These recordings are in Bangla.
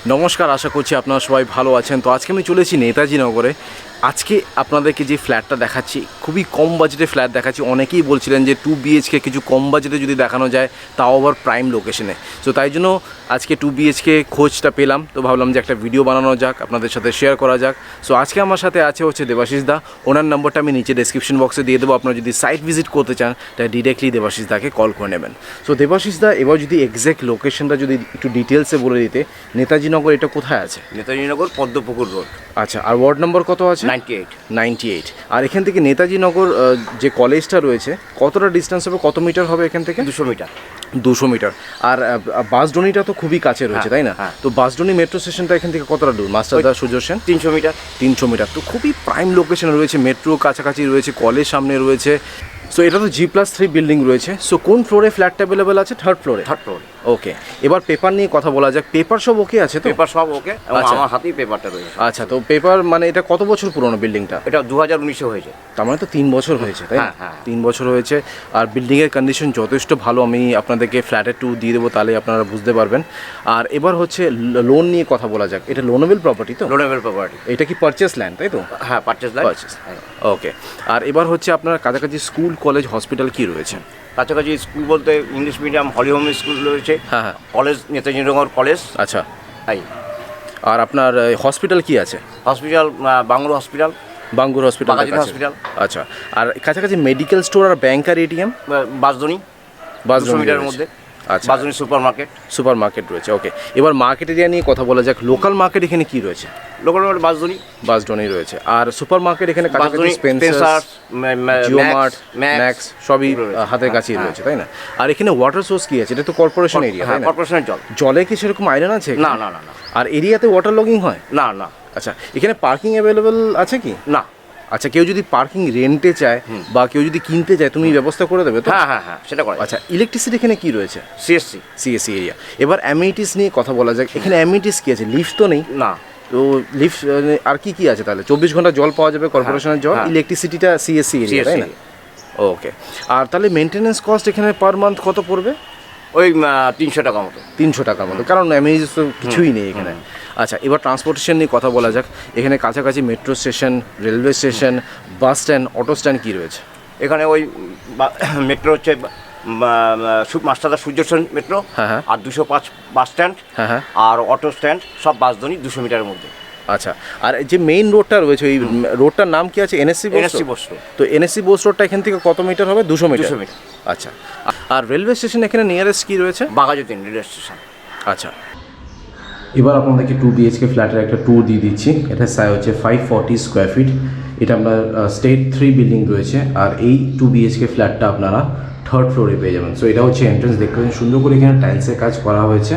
নমস্কার, আশা করছি আপনারা সবাই ভালো আছেন। তো আজকে আমি চলেছি নেতাজি নগরে। আজকে আপনাদেরকে যে ফ্ল্যাটটা দেখাচ্ছি খুবই কম বাজেটে ফ্ল্যাট দেখাচ্ছি। অনেকেই বলছিলেন যে 2 BHK কিছু কম বাজেটে যদি দেখানো যায়, তাও আবার প্রাইম লোকেশনে। তো তাই জন্য আজকে 2 BHK খোঁজটা পেলাম, তো ভাবলাম যে একটা ভিডিও বানানো যাক, আপনাদের সাথে শেয়ার করা যাক। সো আজকে আমার সাথে আছে হচ্ছে দেবাশিস দা। ওনার নাম্বারটা আমি নিচে ডেসক্রিপশন বক্সে দিয়ে দেবো। আপনারা যদি সাইট ভিজিট করতে চান তাহলে ডিরেক্টলি দেবাশিস দাকে কল করে নেবেন। সো দেবাশিস দা, এবার যদি এক্স্যাক্ট লোকেশনটা যদি একটু ডিটেলসে বলে দিতে। নেতাজি নগর এটা কোথায় আছে? নেতাজি নগর পদ্মপুকুর রোড। আচ্ছা, আর ওয়ার্ড নম্বর কত আছে? 98। আর এখান থেকে নেতাজি নগর যে কলেজটা রয়েছে কতটা ডিস্টেন্স হবে, কত মিটার হবে এখান থেকে? 200 মিটার। 200 মিটার। আর বাসডনিটা তো খুবই কাছে রয়েছে, তাই না? তো বাসডনি মেট্রো স্টেশনটা এখান থেকে কতটা দূর? মাস্টারদা সূর্য সেন 300 মিটার। 300 মিটার। তো খুবই প্রাইম লোকেশনে রয়েছে, মেট্রো কাছাকাছি রয়েছে, কলেজ সামনে রয়েছে। সো এটা তো G+3 বিল্ডিং রয়েছে। সো কোন ফ্লোরে ফ্ল্যাটটা অ্যাভেলেবেল আছে? থার্ড ফ্লোরে। ওকে, এবার পেপার নিয়ে কথা বলা যাক। পেপার সব ওকে আছে তো? পেপার সব ওকে, আমার হাতেই পেপারটা রয়েছে। আচ্ছা, তো পেপার মানে এটা কত বছর পুরনো বিল্ডিংটা? এটা 2019-এ হয়েছে। তার মানে তো 3 বছর হয়েছে, তাই না? 3 বছর হয়েছে। আর বিল্ডিংয়ের কন্ডিশন যথেষ্ট ভালো। আমি আপনাদেরকে ফ্ল্যাটের ট্যুর দিয়ে দেবো, তাহলে আপনারা বুঝতে পারবেন। আর এবার হচ্ছে লোন নিয়ে কথা বলা যাক। এটা লোনেবল প্রপার্টি তো? Loanable property. এটা কি পারচেস ল্যান্ড, তাই তো? হ্যাঁ, পারচেস ল্যান্ড। ওকে। আর এবার হচ্ছে আপনার কাছাকাছি স্কুল, কলেজ, হসপিটাল কি রয়েছে? কাছাকাছি স্কুল বলতে ইংলিশ মিডিয়াম হলি হোম স্কুল রয়েছে। হ্যাঁ। কলেজ নেতাজি নগর কলেজ। আচ্ছা। তাই। আর আপনার হসপিটাল কি আছে? Hospital bungalow hospital. Bangur hospital. Hospital. আচ্ছা। আর কাছাকাছি মেডিকেল স্টোর আর ব্যাংক আর ATM? বাসদনি 200 মিটারের মধ্যে। আচ্ছা। বাসদনি সুপার মার্কেট রয়েছে। ওকে, এবার মার্কেট এরিয়া নিয়ে কথা বলা যাক। লোকাল মার্কেট এখানে কি রয়েছে? লোকাল মার্কেট বাসদনি রয়েছে। আর সুপার মার্কেট এখানে কাছাকাছি স্পেন্সার, জিওমার্ট, ম্যাক্স সবই হাতের কাছেই রয়েছে, তাই না? আর এখানে ওয়াটার সোর্স কি আছে? এটা তো কর্পোরেশন এরিয়া, তাই না? কর্পোরেশনের জলে কি সেরকম আয়রন আছে? না। আর এরিয়াতে ওয়াটার লগিং হয়? না। আচ্ছা, এখানে পার্কিং অ্যাভেলেবেল আছে কি? না। আচ্ছা, কেউ যদি পার্কিং রেন্টে চায় বা কেউ যদি কিনতে চায়, তুমি ব্যবস্থা করে দেবে তো? হ্যাঁ, সেটা করে। আচ্ছা, ইলেকট্রিসিটি এখানে কি রয়েছে? CSC area. এবার অ্যামিনিটিস নিয়ে কথা বলা যাক। এখানে অ্যামিনিটিস কি আছে? লিফট তো নেই? না। তো লিফট আর কি আছে তাহলে? 24 ঘন্টা জল পাওয়া যাবে, কর্পোরেশনের জল। ইলেকট্রিসিটিটা সিএসসি এরিয়া, তাই না? ওকে। আর তাহলে মেনটেন্যান্স কস্ট এখানে পার মান্থ কত পড়বে? ওই 300 টাকা মতো। 300 টাকার মতো, কারণ অ্যামিনিটিস তো কিছুই নেই এখানে। আচ্ছা, এবার ট্রান্সপোর্টেশন নিয়ে কথা বলা যাক। এখানে কাছাকাছি metro station, railway station, bus stand, auto stand কী রয়েছে? এখানে ওই মেট্রো হচ্ছে মাস্টারদা সূর্য সেন মেট্রো। হ্যাঁ। আর 205 বাস স্ট্যান্ড। হ্যাঁ। আর অটো স্ট্যান্ড সব বাসদনি 200 মিটারের মধ্যে। আচ্ছা, আর যে মেইন রোডটা রয়েছে ওই রোডটার নাম কি আছে? NSC Bose road. তো NSC বোস রোডটা এখান থেকে কত মিটার হবে? 200 মিটার। আচ্ছা। আর রেলওয়ে স্টেশন এখানে নিয়ারেস্ট কি রয়েছে? Baghajatin railway station. আচ্ছা, এবার আপনাদেরকে 2 BHK ফ্ল্যাটের একটা ট্যুর দিয়ে দিচ্ছি। এটা সাইজ হচ্ছে 540 স্কোয়ার ফিট। এটা আমরা স্টেট 3 বিল্ডিং রয়েছে। আর এই 2 BHK ফ্ল্যাটটা আপনারা থার্ড ফ্লোরে পেয়ে যাবেন। সো এটা হচ্ছে এন্ট্রেন্স, দেখতে পাচ্ছেন সুন্দর করে এখানে টাইলসের কাজ করা হয়েছে,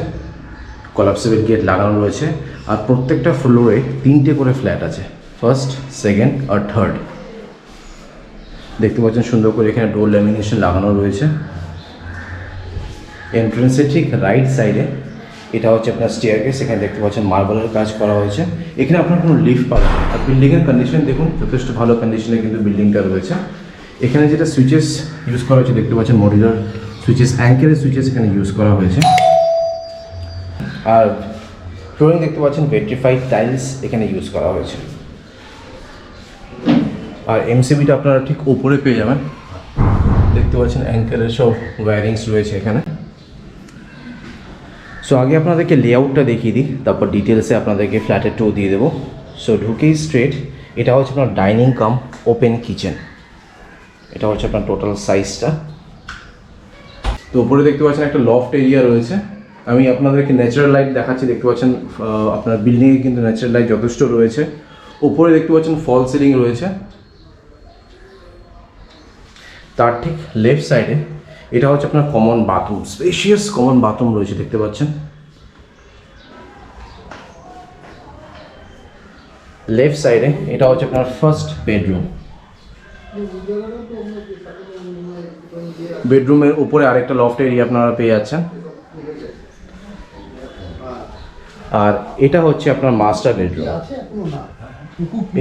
কলাপসেবল গেট লাগানো রয়েছে। আর প্রত্যেকটা ফ্লোরে 3টে করে ফ্ল্যাট আছে, ফার্স্ট, সেকেন্ড আর থার্ড। দেখতে পাচ্ছেন সুন্দর করে এখানে ডোর ল্যামিনেশন লাগানো রয়েছে। এন্ট্রেন্সের ঠিক রাইট সাইডে এটা হচ্ছে আপনার স্টেয়ারকেস। এখানে দেখতে পাচ্ছেন মার্বেলের কাজ করা হয়েছে। এখানে আপনার কোনো লিফট পাবেন না। আর বিল্ডিংয়ের কন্ডিশন দেখুন, যথেষ্ট ভালো কন্ডিশনে কিন্তু বিল্ডিংটা রয়েছে। এখানে যেটা সুইচেস ইউজ করা হয়েছে দেখতে পাচ্ছেন মডিউলার সুইচেস, অ্যাঙ্কেলের সুইচেস এখানে ইউজ করা হয়েছে। আর ফ্লোরিং দেখতে পাচ্ছেন ভেট্রিফাইড টাইলস এখানে ইউজ করা হয়েছে। আর MCBটা আপনারা ঠিক উপরে পেয়ে যাবেন। দেখতে পাচ্ছেন অ্যাঙ্কেলের সব ওয়্যারিংস রয়েছে এখানে। সো আগে আপনাদেরকে লেআউটটা দেখিয়ে দিই, তারপর ডিটেলসে আপনাদেরকে ফ্ল্যাটের ট্যুর দিয়ে দেবো। সো ঢুকেই স্ট্রেট এটা হচ্ছে আপনার ডাইনিং কাম ওপেন কিচেন। এটা হচ্ছে আপনার টোটাল সাইজটা। তো উপরে দেখতে পাচ্ছেন একটা লফট এরিয়া রয়েছে। আমি আপনাদেরকে ন্যাচারাল লাইট দেখাচ্ছি। দেখতে পাচ্ছেন আপনার বিল্ডিংয়ে কিন্তু ন্যাচারাল লাইট যথেষ্ট রয়েছে। উপরে দেখতে পাচ্ছেন ফল সিলিং রয়েছে। তার ঠিক লেফট সাইডে এটা হচ্ছে আপনার common bathroom, spacious common bathroom রয়েছে দেখতে পাচ্ছেন। লেফট সাইডে এটা হচ্ছে আপনার ফার্স্ট বেডরুম। বেডরুমের উপরে আরেকটা লফট এরিয়া আপনারা পেয়ে যাচ্ছেন। আর এটা হচ্ছে আপনার মাস্টার বেডরুম।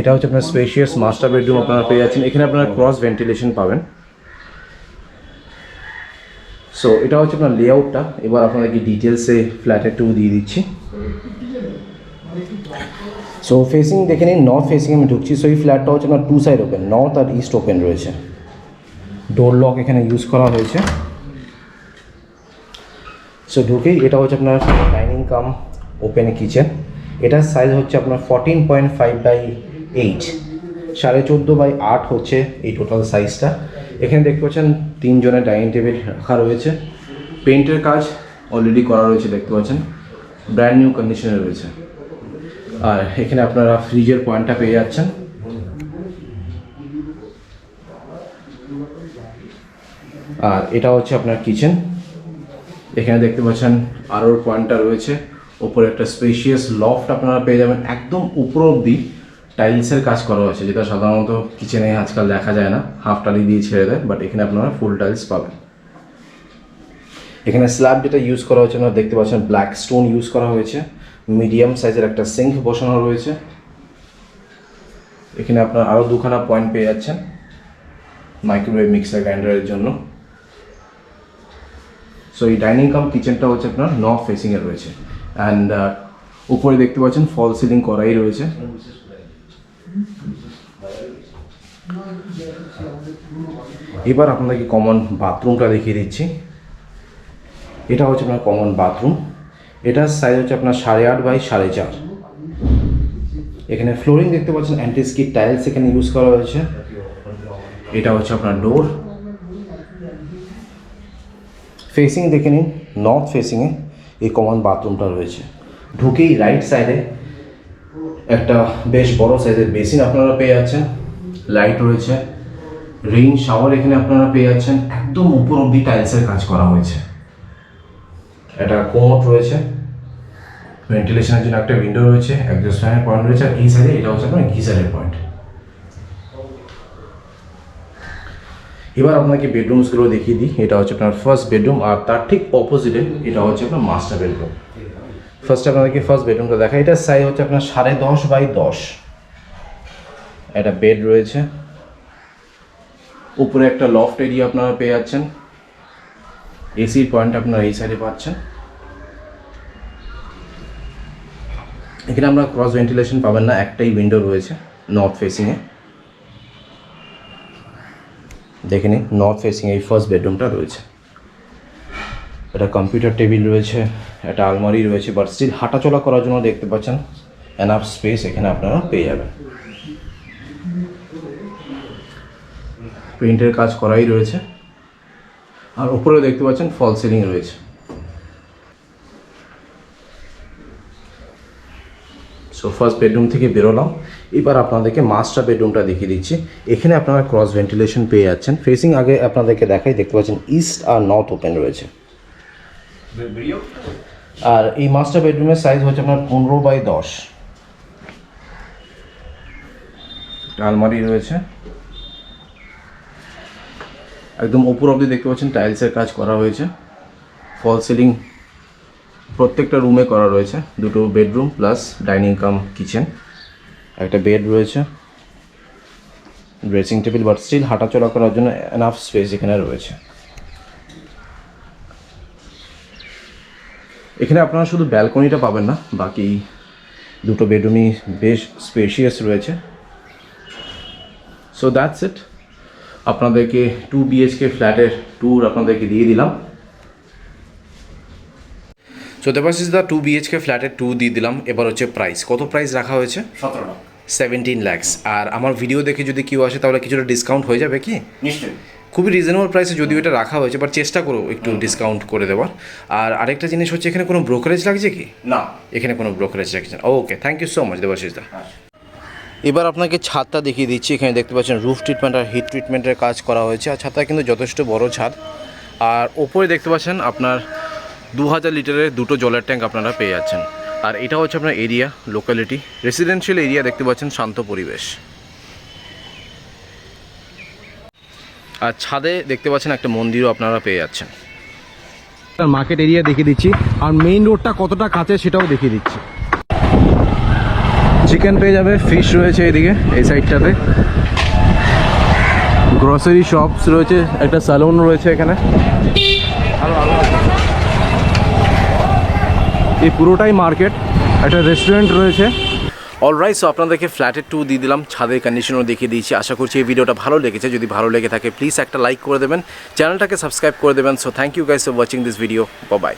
এটা হচ্ছে আপনার স্পেশিয়াস মাস্টার বেডরুম আপনারা পেয়ে যাচ্ছেন। এখানে আপনারা ক্রস ভেন্টিলেশন পাবেন। সো এটা হচ্ছে আপনার লেআউটটা। এবার আপনাদেরকে ডিটেলসে ফ্ল্যাটের ট্যুর দিয়ে দিচ্ছি। সো ফেসিং দেখে নিন, নর্থ ফেসিং আমি ঢুকছি। সো এই ফ্ল্যাটটা হচ্ছে আপনার 2 সাইড ওপেন, নর্থ আর ইস্ট ওপেন রয়েছে। ডোর লক এখানে ইউজ করা হয়েছে। সো ঢুকেই এটা হচ্ছে আপনার ডাইনিং কাম ওপেন কিচেন। এটার সাইজ হচ্ছে আপনার 14.5/8, 14.5/8 হচ্ছে এই টোটাল সাইজটা। এখানে দেখতে পাচ্ছেন 3 জনের ডাইনিং টেবিল রাখা রয়েছে। পেন্টের কাজ অলরেডি করা রয়েছে, দেখতে পাচ্ছেন ব্র্যান্ড নিউ কন্ডিশনে রয়েছে। আর এখানে আপনারা ফ্রিজের পয়েন্টটা পেয়ে যাচ্ছেন। আর এটা হচ্ছে আপনার কিচেন। এখানে দেখতে পাচ্ছেন আরোর পয়েন্টটা রয়েছে। ওপরে একটা স্পেশিয়াস লফট আপনারা পেয়ে যাবেন। একদম উপর অবধি টাইলসের কাজ করা হয়েছে, যেটা সাধারণত কিচেনে আজকাল দেখা যায় না, হাফ টালি দিয়ে ছেড়ে দেয়, বাট এখানে আপনারা ফুল টাইলস পাবেন। এখানে স্ল্যাব যেটা ইউজ করা হয়েছে আপনারা দেখতে পাচ্ছেন ব্ল্যাক স্টোন ইউজ করা হয়েছে। মিডিয়াম সাইজের একটা সিঙ্ক বসানো রয়েছে। এখানে আপনার আরও 2খানা পয়েন্ট পেয়ে যাচ্ছেন মাইক্রোওয়েভ, মিক্সার, গ্রাইন্ডারের জন্য। সো এই ডাইনিং কাম কিচেনটা হচ্ছে আপনার নর্থ ফেসিংয়ে রয়েছে। অ্যান্ড উপরে দেখতে পাচ্ছেন ফল সিলিং করাই রয়েছে। এবার আপনাদেরকে কমন বাথরুমটা দেখিয়ে দিচ্ছি। এটা হচ্ছে আপনার কমন বাথরুম। এটার সাইজ হচ্ছে আপনার 8.5/4.5। এখানে ফ্লোরিং দেখতে পাচ্ছেন অ্যান্টি স্কিড টাইলস এখানে ইউজ করা হয়েছে। এটা হচ্ছে আপনার ডোর। ফেসিং দেখে নিন, নর্থ ফেসিংয়ে এই কমন বাথরুমটা রয়েছে। ঢুকেই রাইট সাইডে একটা বেশ বড় সাইজের বেসিন আপনারা পেয়ে যাচ্ছেন। লাইট রয়েছে, রেইন শাওয়ার এখানে আপনারা পেয়ে যাচ্ছেন। একদম উপর অবধি টাইলসের কাজ করা হয়েছে। একটা কোমোড রয়েছে, ভেন্টিলেশনের জন্য একটা উইন্ডো রয়েছে, এক্সস্ট ফ্যানের পয়েন্ট রয়েছে। আর এই সাইডে এটা হচ্ছে আপনার গিজারের পয়েন্ট। এবার আপনাকে বেডরুমসগুলো দেখিয়ে দিই। এটা হচ্ছে আপনার ফার্স্ট বেডরুম, আর তার ঠিক অপোজিটে এটা হচ্ছে আপনার মাস্টার বেডরুম। ফার্স্ট আপনাদেরকে ফার্স্ট বেডরুমটা দেখা। এটার সাইজ হচ্ছে আপনার 10.5/10। একটা বেড রয়েছে, উপরে একটা লফট এরিয়া আপনারা পেয়ে যাচ্ছেন। এসির পয়েন্ট আপনারা এই সাইডে পাচ্ছেন। এখানে আমরা ক্রস ভেন্টিলেশন পাবেন না, একটাই উইন্ডো রয়েছে নর্থ ফেসিংয়ে। দেখে নিন, নর্থ ফেসিং এই ফার্স্ট বেডরুমটা রয়েছে। একটা কম্পিউটার টেবিল রয়েছে, একটা আলমারি রয়েছে, বাট স্টিল হাঁটাচলা করার জন্য দেখতে পাচ্ছেন এনাফ স্পেস এখানে আপনারা পেয়ে যাবেন। পেইন্টের কাজ করাই রয়েছে। আর উপরেও দেখতে পাচ্ছেন ফল সিলিং রয়েছে। সো ফার্স্ট বেডরুম থেকে বেরোলাম। এবার আপনাদেরকে মাস্টার বেডরুমটা দেখিয়ে দিচ্ছি। এখানে আপনারা ক্রস ভেন্টিলেশন পেয়ে যাচ্ছেন। ফেসিং আগে আপনাদেরকে দেখাই, দেখতে পাচ্ছেন ইস্ট আর নর্থ ওপেন রয়েছে। আর এই মাস্টার বেডরুমের সাইজ হচ্ছে আপনার 15/10। আলমারি রয়েছে, একদম উপর অবধি দেখতে পাচ্ছেন টাইলসের কাজ করা হয়েছে। ফল সিলিং প্রত্যেকটা রুমে করা রয়েছে। দুটো বেডরুম প্লাস ডাইনিং কাম কিচেন। একটা বেড রয়েছে, ড্রেসিং টেবিল, বাট স্টিল হাঁটাচলা করার জন্য এনাফ স্পেস এখানে রয়েছে। এখানে আপনারা শুধু ব্যালকনিটা পাবেন না, বাকি দুটো বেডরুমই বেশ স্পেশিয়াস রয়েছে। So that's it. আপনাদেরকে 2 BHK ফ্ল্যাটের ট্যুর আপনাদেরকে দিয়ে দিলাম। সো দেবাশিস দা 2 BHK ফ্ল্যাটের ট্যুর দিয়ে দিলাম। এবার হচ্ছে প্রাইস, কত প্রাইস রাখা হয়েছে? 17 lakhs। আর আমার ভিডিও দেখে যদি কেউ আসে তাহলে কিছুটা ডিসকাউন্ট হয়ে যাবে কি? নিশ্চয়ই। খুবই রিজনেবল প্রাইসে যদিও এটা রাখা হয়েছে, বাট চেষ্টা করো একটু ডিসকাউন্ট করে দেওয়ার। আর আরেকটা জিনিস হচ্ছে, এখানে কোনো ব্রোকারেজ লাগছে কি? না, এখানে কোনো ব্রোকারেজ লাগছে না। Okay, thank you so much Debashish দা। এবার আপনাকে ছাদটা দেখিয়ে দিচ্ছি। এখানে দেখতে পাচ্ছেন রুফ ট্রিটমেন্ট আর হিট ট্রিটমেন্টের কাজ করা হয়েছে। আর ছাদটা কিন্তু যথেষ্ট বড় ছাদ। আর ওপরে দেখতে পাচ্ছেন আপনার 2000 লিটারের দুটো জলের ট্যাঙ্ক আপনারা পেয়ে যাচ্ছেন। আর এটা হচ্ছে আপনার এরিয়া, লোকালিটি রেসিডেন্সিয়াল এরিয়া, দেখতে পাচ্ছেন শান্ত পরিবেশ। আর ছাদে দেখতে পাচ্ছেন একটা মন্দিরও আপনারা পেয়ে যাচ্ছেন। মার্কেট এরিয়া দেখিয়ে দিচ্ছি, আর মেইন রোডটা কতটা কাছে সেটাও দেখিয়ে দিচ্ছি। চিকেন পেয়ে যাবে, ফিশ রয়েছে এদিকে এই সাইডটাতে, গ্রসারি শপস রয়েছে, একটা স্যালুন রয়েছে এখানে। এই পুরোটাই মার্কেট। একটা রেস্টুরেন্ট রয়েছে। অলরাইট, সো আপনাদেরকে ফ্ল্যাটের টু দিয়ে দিলাম, ছাদের কন্ডিশনও দেখিয়ে দিয়েছি। আশা করছি এই ভিডিওটা ভালো লেগেছে। যদি ভালো লেগে থাকে প্লিজ একটা লাইক করে দেবেন, চ্যানেলটাকে সাবস্ক্রাইব করে দেবেন। So thank you guys for watching this video. By.